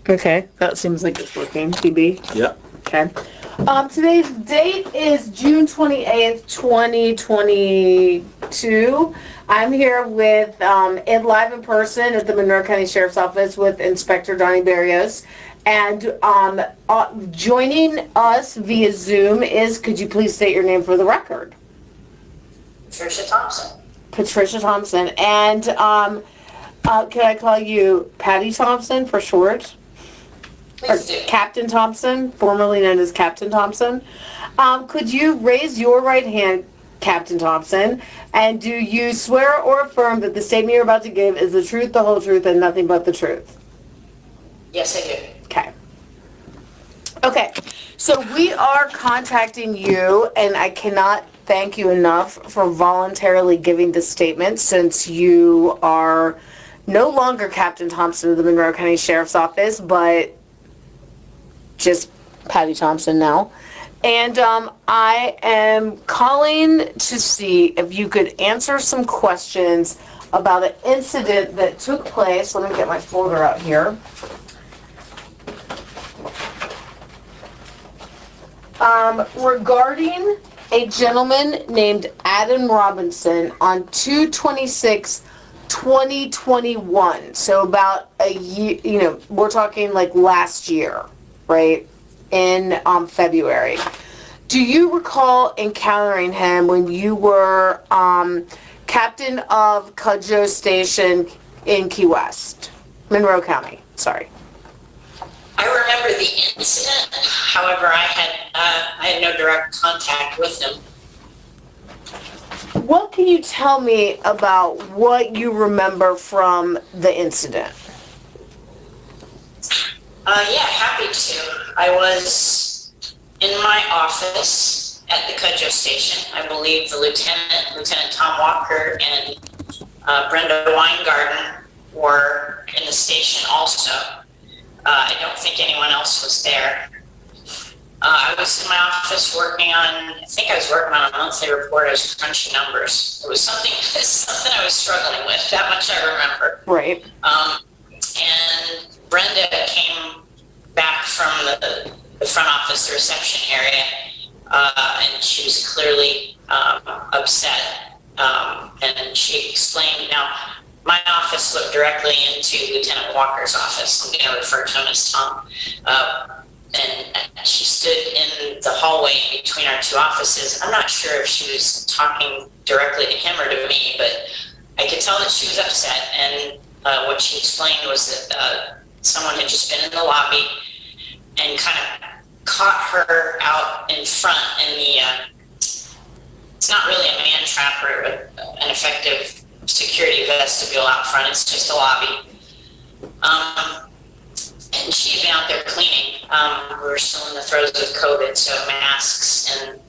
Okay, that seems like it's working. PB? Yeah. Okay. Today's date is June 28th, 2022. I'm here with, live in person at the Monroe County Sheriff's Office with Inspector Donnie Barrios. And joining us via Zoom is, could you please state your name for the record? Patricia Thompson. Patricia Thompson. And can I call you Patty Thompson for short? Please do. Captain Thompson, formerly known as Captain Thompson. Could you raise your right hand, Captain Thompson, and do you swear or affirm that the statement you're about to give is the truth, the whole truth, and nothing but the truth? Yes, I do. Okay, so we are contacting you, and I cannot thank you enough for voluntarily giving this statement, since you are no longer Captain Thompson of the Monroe County Sheriff's Office, but just Patty Thompson now. And I am calling to see if you could answer some questions about an incident that took place. Let me get my folder out here. Regarding a gentleman named Adam Robinson on 2/26/2021. So about a year, we're talking like last year, right? In February. Do you recall encountering him when you were captain of Cudjoe Station in Key West, Monroe County? Sorry. I remember the incident. However, I had no direct contact with him. What can you tell me about what you remember from the incident? Yeah, happy to. I was in my office at the Cudjoe Station. I believe the Lieutenant Tom Walker, and Brenda Weingarten were in the station also. I don't think anyone else was there. I was in my office working on a monthly report. I was crunching numbers. It was something I was struggling with. That much I remember. Right. And Brenda came back from the front office, the reception area, and she was clearly upset. And she explained, now, my office looked directly into Lieutenant Walker's office. I'm going to refer to him as Tom. And she stood in the hallway between our two offices. I'm not sure if she was talking directly to him or to me, but I could tell that she was upset. And what she explained was that someone had just been in the lobby and kind of caught her out in front in the, it's not really a man trap or an effective security vestibule out front. It's just a lobby. And she had been out there cleaning. We were still in the throes of COVID, so masks, and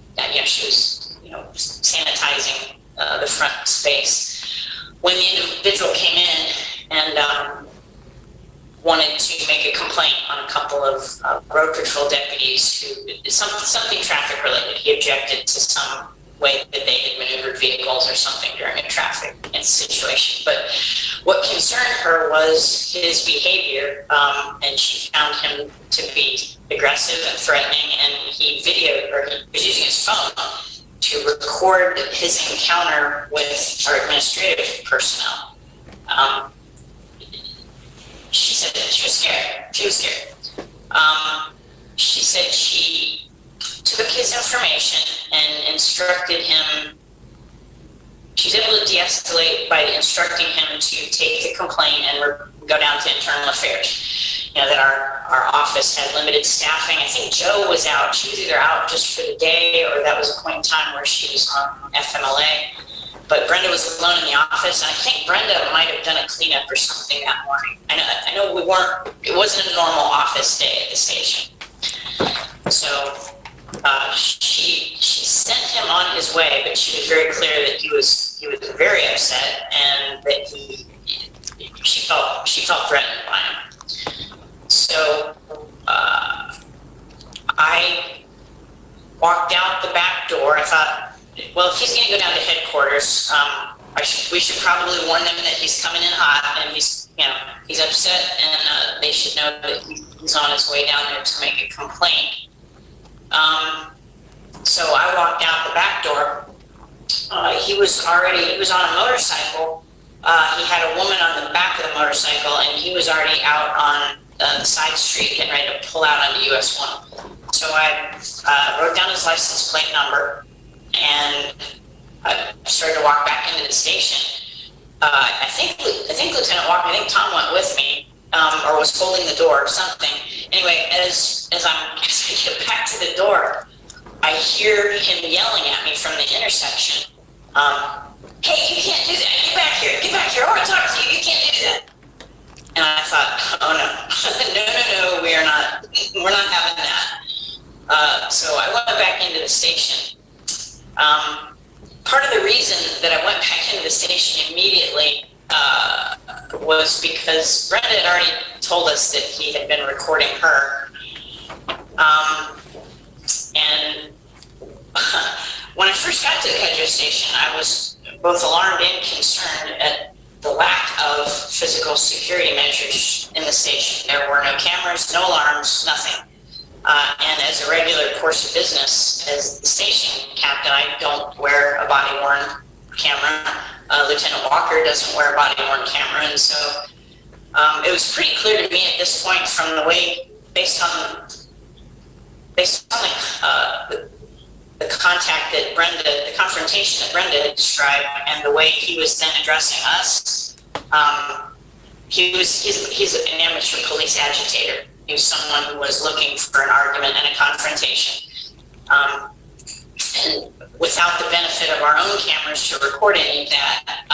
she was, sanitizing the front space. When the individual came in and wanted to make a complaint on a couple of road patrol deputies who something traffic related, he objected to some way that they had maneuvered vehicles or something during a traffic situation. But what concerned her was his behavior, and she found him to be aggressive and threatening, and he was using his phone to record his encounter with our administrative personnel. She said that she was scared. She said she took his information and instructed him. She was able to de-escalate by instructing him to take the complaint and go down to internal affairs. That our office had limited staffing. I think Joe was out. She was either out just for the day, or that was a point in time where she was on FMLA. But Brenda was alone in the office, and I think Brenda might have done a cleanup or something that morning. I know it wasn't a normal office day at the station. So she sent him on his way, but she was very clear that he was very upset, and that she felt threatened by him. So I walked out the back door. I thought, well, if he's going to go down to headquarters, we should probably warn them that he's coming in hot, and he's upset, and they should know that he's on his way down there to make a complaint. So I walked out the back door. He was on a motorcycle. He had a woman on the back of the motorcycle, and he was already out on the side street getting ready to pull out onto US 1. So I wrote down his license plate number, and I started to walk back into the station. I think Lieutenant Walker, I think Tom went with me, or was holding the door or something. Anyway, as I get back to the door, I hear him yelling at me from the intersection. Hey, you can't do that. Get back here. I want to talk to you. You can't do that. And I thought, oh no, no, we're not having that. So I went back into the station. Part of the reason that I went back into the station immediately was because Brenda had already told us that he had been recording her. And when I first got to the Pedro station, I was both alarmed and concerned at the lack of physical security measures in the station. There were no cameras, no alarms, nothing. And as a regular course of business, as the station captain, I don't wear a body-worn camera. Lieutenant Walker doesn't wear a body-worn camera, and so it was pretty clear to me at this point from the way, based on the contact that the confrontation that Brenda had described, and the way he was then addressing us. He's an amateur police agitator. He was someone who was looking for an argument and a confrontation. And without the benefit of our own cameras to record any of that,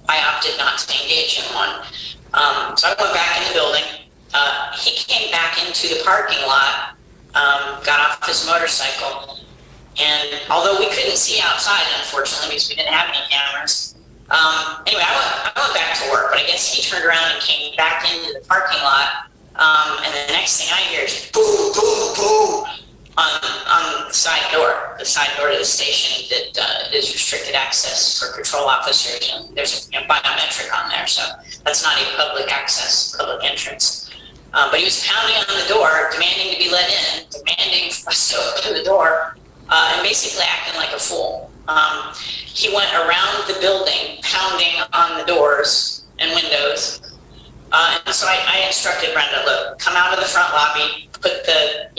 I opted not to engage in one. So I went back in the building. He came back into the parking lot, got off his motorcycle, and although we couldn't see outside, unfortunately, because we didn't have any cameras, anyway, I went back to work, but I guess he turned around and came back into the parking lot, and the next thing I hear is boom, boom, boom on the side door to the station that is restricted access for patrol officers, and there's a biometric on there, so that's not a public access, public entrance. But he was pounding on the door, demanding to be let in, demanding for us to open the door, and basically acting like a fool. He went around the building, pounding on the doors and windows. And so I instructed Brenda, look, come out of the front lobby, put the,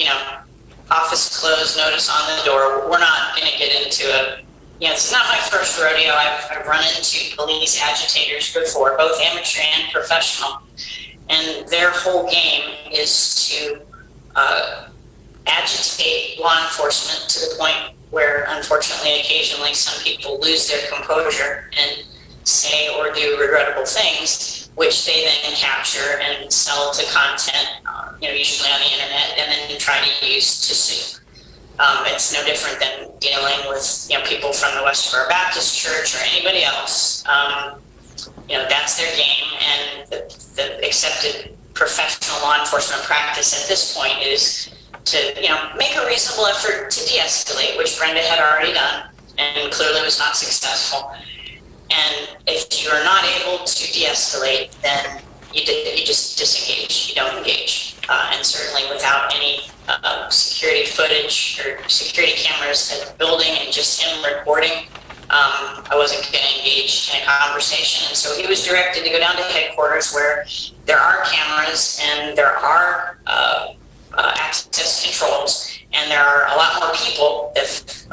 office closed notice on the door. We're not going to get into it's not my first rodeo. I've run into police agitators before, both amateur and professional. And their whole game is to agitate law enforcement to the point where, unfortunately, occasionally some people lose their composure and say or do regrettable things, which they then capture and sell to content, usually on the internet, and then try to use to sue. It's no different than dealing with people from the Westboro Baptist Church or anybody else. That's their game, and the accepted professional law enforcement practice at this point is to make a reasonable effort to de-escalate, which Brenda had already done and clearly was not successful. And if you're not able to de-escalate, then you just disengage, you don't engage. And certainly without any security footage or security cameras at the building and just him recording, I wasn't going to engage in a conversation. And so he was directed to go down to headquarters where there are cameras and there are access controls, and there are a lot more people if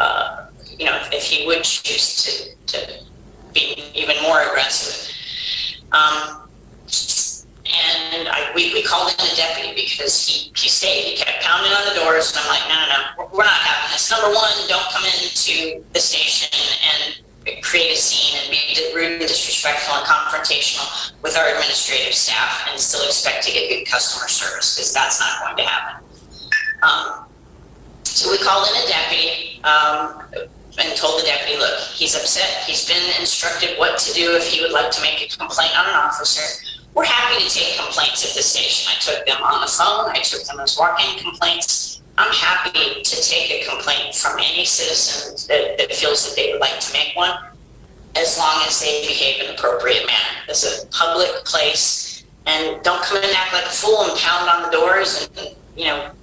he would choose to be even more aggressive. And we called in a deputy because he stayed. He kept pounding on the doors, and I'm like, no, we're not having this. Number one, don't come into the station and create a scene and be rude and disrespectful and confrontational with our administrative staff and still expect to get good customer service, because that's not going to happen. So we called in a deputy and told the deputy, look, he's upset. He's been instructed what to do if he would like to make a complaint on an officer. We're happy to take complaints at the station. I took them on the phone. I took them as walk-in complaints. I'm happy to take a complaint from any citizen that feels that they would like to make one, as long as they behave in an appropriate manner. It's a public place, and don't come in and act like a fool and pound on the doors and,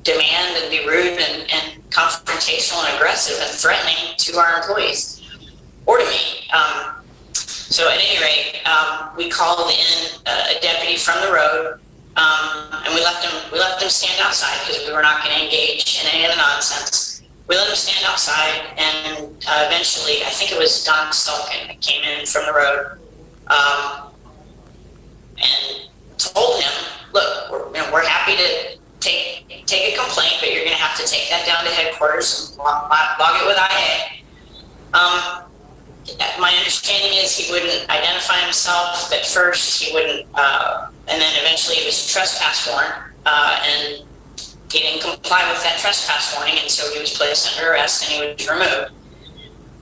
demand and be rude and confrontational and aggressive and threatening to our employees or to me. So at any rate, we called in a deputy from the road, and we left him stand outside because we were not going to engage in any of the nonsense. We let him stand outside, and eventually, I think it was Don Stulkin that came in from the road, and told him, "Look, we're happy to take a complaint, but you're going to have to take that down to headquarters and log it with IA." My understanding is he wouldn't identify himself at first. He wouldn't, and then eventually it was a trespass warrant, and he didn't comply with that trespass warning, and so he was placed under arrest and he was removed.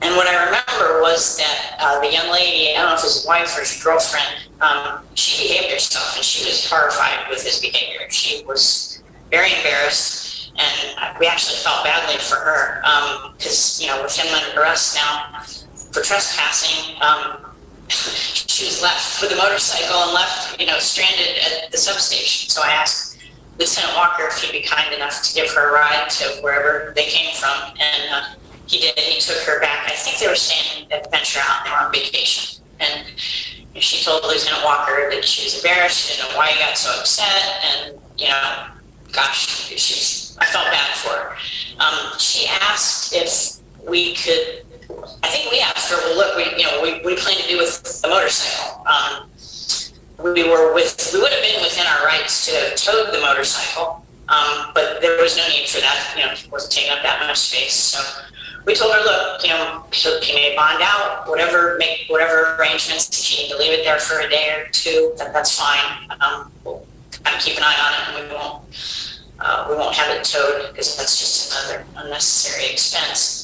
And what I remember was that the young lady, I don't know if it was his wife or his girlfriend, she behaved herself, and she was horrified with his behavior. She was very embarrassed, and we actually felt badly for her because, with him under arrest now for trespassing, she was left with a motorcycle and left, stranded at the substation. So I asked Lieutenant Walker if he'd be kind enough to give her a ride to wherever they came from, and he did. He took her back. I think they were staying at Venture Out. They were on vacation, and she told Lieutenant Walker that she was embarrassed. She didn't know why he got so upset, and gosh, I felt bad for her. She asked if we could. I think we asked her, well, look, we plan to do with the motorcycle. We would have been within our rights to have towed the motorcycle, but there was no need for that. It wasn't taking up that much space. So we told her, look, he may bond out, make whatever arrangements. If you need to leave it there for a day or two, that's fine. We'll kind of keep an eye on it, and we won't have it towed because that's just another unnecessary expense.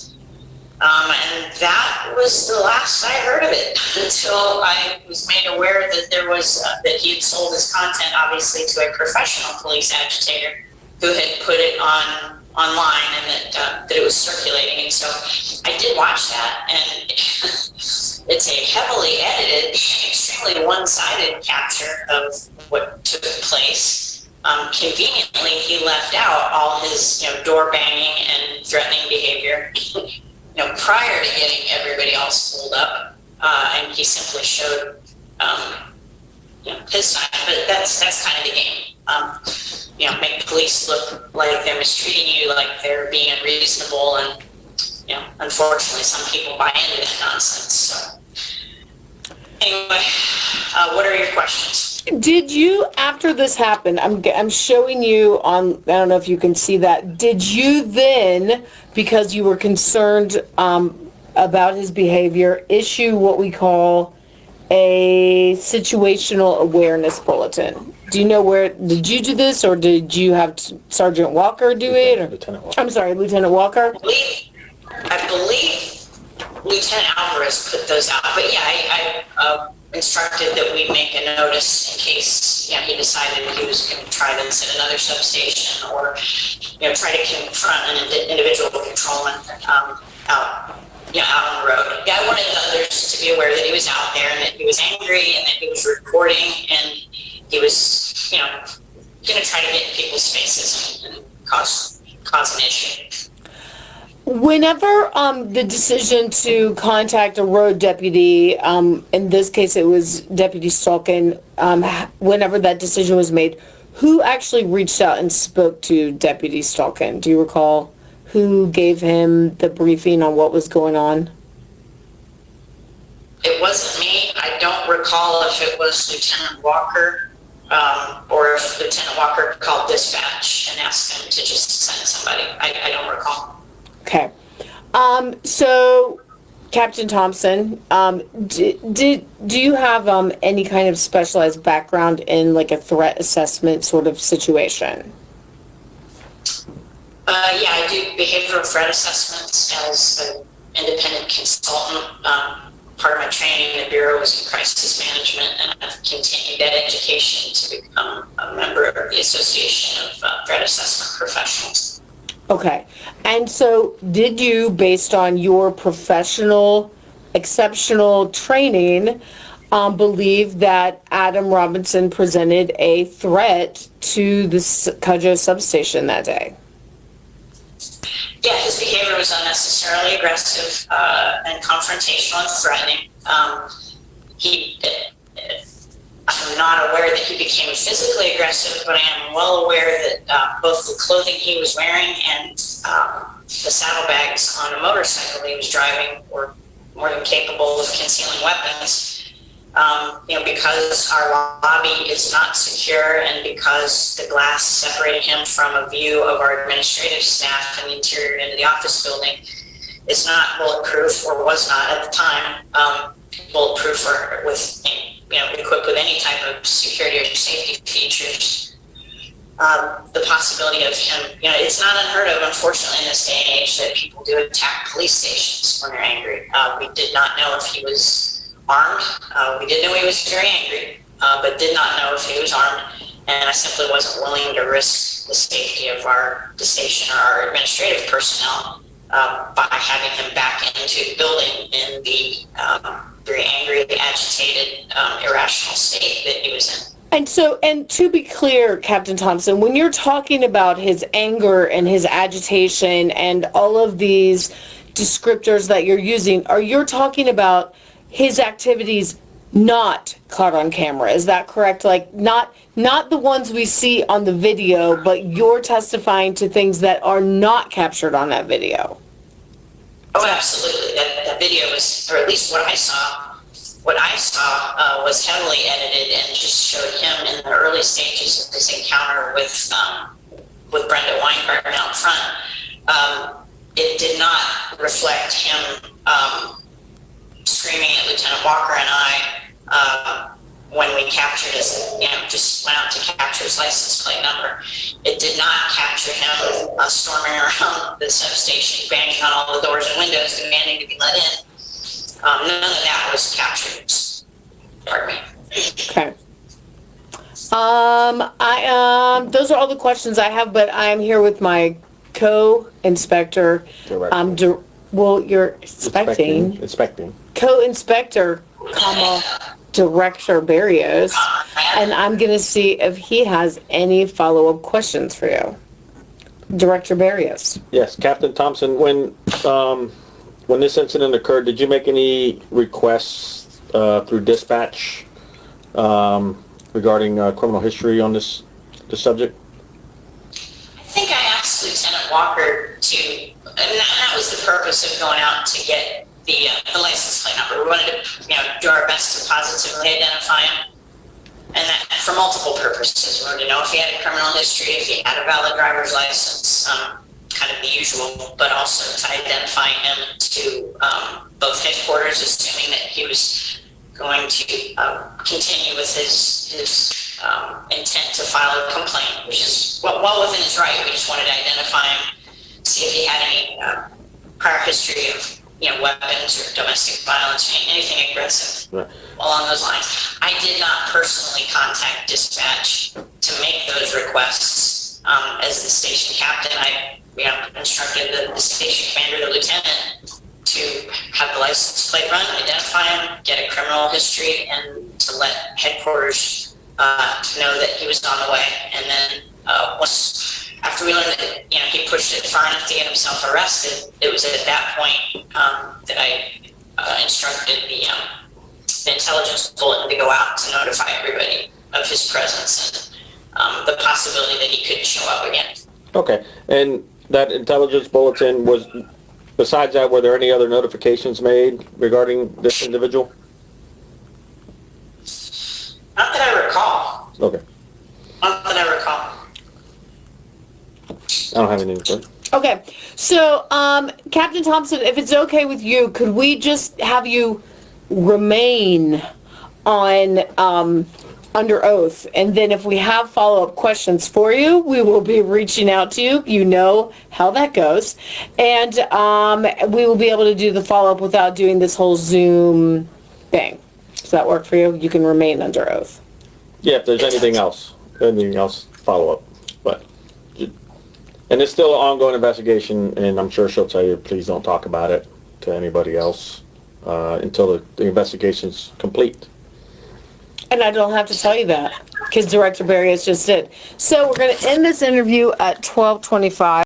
And that was the last I heard of it until I was made aware that that he had sold his content, obviously, to a professional police agitator who had put it online, and that it was circulating. And so I did watch that, and it's a heavily edited, extremely one-sided capture of what took place. Conveniently, he left out all his door banging and threatening behavior. Prior to getting everybody else pulled up, and he simply showed, his side. But that's kind of the game. Make police look like they're mistreating you, like they're being unreasonable, and unfortunately, some people buy into that nonsense. So, anyway, what are your questions? Did you, after this happened, I'm showing you on, I don't know if you can see that, did you then, because you were concerned about his behavior, issue what we call a situational awareness bulletin? Do you know did you do this, or did you have Sergeant Walker do it? Or, Lieutenant Walker. I'm sorry, Lieutenant Walker? I believe Lieutenant Alvarez put those out, but yeah, I instructed that we make a notice in case he decided he was going to try this at another substation, or try to confront an individual patrolman out on the road. Yeah, I wanted the others to be aware that he was out there and that he was angry and that he was recording and he was going to try to get in people's faces and cause an issue. Whenever the decision to contact a road deputy, in this case it was Deputy Stulkin, whenever that decision was made, who actually reached out and spoke to Deputy Stulkin? Do you recall who gave him the briefing on what was going on? It wasn't me. I don't recall if it was Lieutenant Walker or if Lieutenant Walker called dispatch and asked them to just send somebody. I don't recall. Okay. So, Captain Thompson, do you have any kind of specialized background in like a threat assessment sort of situation? Yeah, I do behavioral threat assessments as an independent consultant. Part of my training in the Bureau was in crisis management, and I've continued that education to become a member of the Association of Threat Assessment Professionals. Okay. And so did you, based on your professional, exceptional training, believe that Adam Robinson presented a threat to the Cudjoe substation that day. Yeah, his behavior was unnecessarily aggressive and confrontational and threatening. I'm not aware that he became physically aggressive, but I am well aware that both the clothing he was wearing and the saddlebags on a motorcycle he was driving were more than capable of concealing weapons. Because our lobby is not secure and because the glass separated him from a view of our administrative staff and the interior into the office building is not bulletproof, or was not at the time bulletproof, or with equipped with any type of security or safety features. The possibility of him, it's not unheard of, unfortunately, in this day and age, that people do attack police stations when they're angry. We did not know if he was armed. We did know he was very angry, but did not know if he was armed. And I simply wasn't willing to risk the safety of the station or our administrative personnel by having him back into the building in the very angry, agitated, irrational state that he was in. And to be clear, Captain Thompson, when you're talking about his anger and his agitation and all of these descriptors that you're using, are you talking about his activities not caught on camera? Is that correct? Like not the ones we see on the video, but you're testifying to things that are not captured on that video. Oh, absolutely. That video was, or at least what I saw was heavily edited and just showed him in the early stages of this encounter with Brenda Weingarten out front. It did not reflect him screaming at Lieutenant Walker and I when we captured his, just went out to capture his license plate number. It did not capture him storming around the substation, banging on all the doors and windows, demanding to be let in. None of that was captured. Pardon me. Okay. Those are all the questions I have, but I'm here with my co-inspector. You're inspecting. Co-inspector, Director Barrios, and I'm going to see if he has any follow-up questions for you. Director Barrios. Yes, Captain Thompson, when this incident occurred, did you make any requests through dispatch regarding criminal history on this subject? I think I asked Lieutenant Walker to, and that was the purpose of going out to get the license plate number. We wanted to, do our best to positively identify him, and that for multiple purposes. We wanted to know if he had a criminal history, if he had a valid driver's license, kind of the usual, but also to identify him to both headquarters, assuming that he was going to continue with his intent to file a complaint, which is well within his right. We just wanted to identify him, see if he had any prior history of weapons or domestic violence, anything aggressive along those lines. I did not personally contact dispatch to make those requests. As the station captain, I instructed the station commander, the lieutenant, to have the license plate run, identify him, get a criminal history, and to let headquarters know that he was on the way. And then after we learned that he pushed it far enough to get himself arrested, it was at that point that I instructed the intelligence bulletin to go out to notify everybody of his presence and the possibility that he could show up again. Okay, and that intelligence bulletin was, besides that, were there any other notifications made regarding this individual? Not that I recall. Okay. Not that I recall. I don't have anything further. Okay, so Captain Thompson, if it's okay with you, could we just have you remain on under oath, and then if we have follow-up questions for you, we will be reaching out to you. You know how that goes, and we will be able to do the follow-up without doing this whole Zoom thing. Does that work for you? You can remain under oath. Yeah, if there's anything else, follow-up, but. And it's still an ongoing investigation, and I'm sure she'll tell you, please don't talk about it to anybody else until the investigation's complete. And I don't have to tell you that because Director Barrios just did. So we're going to end this interview at 12:25.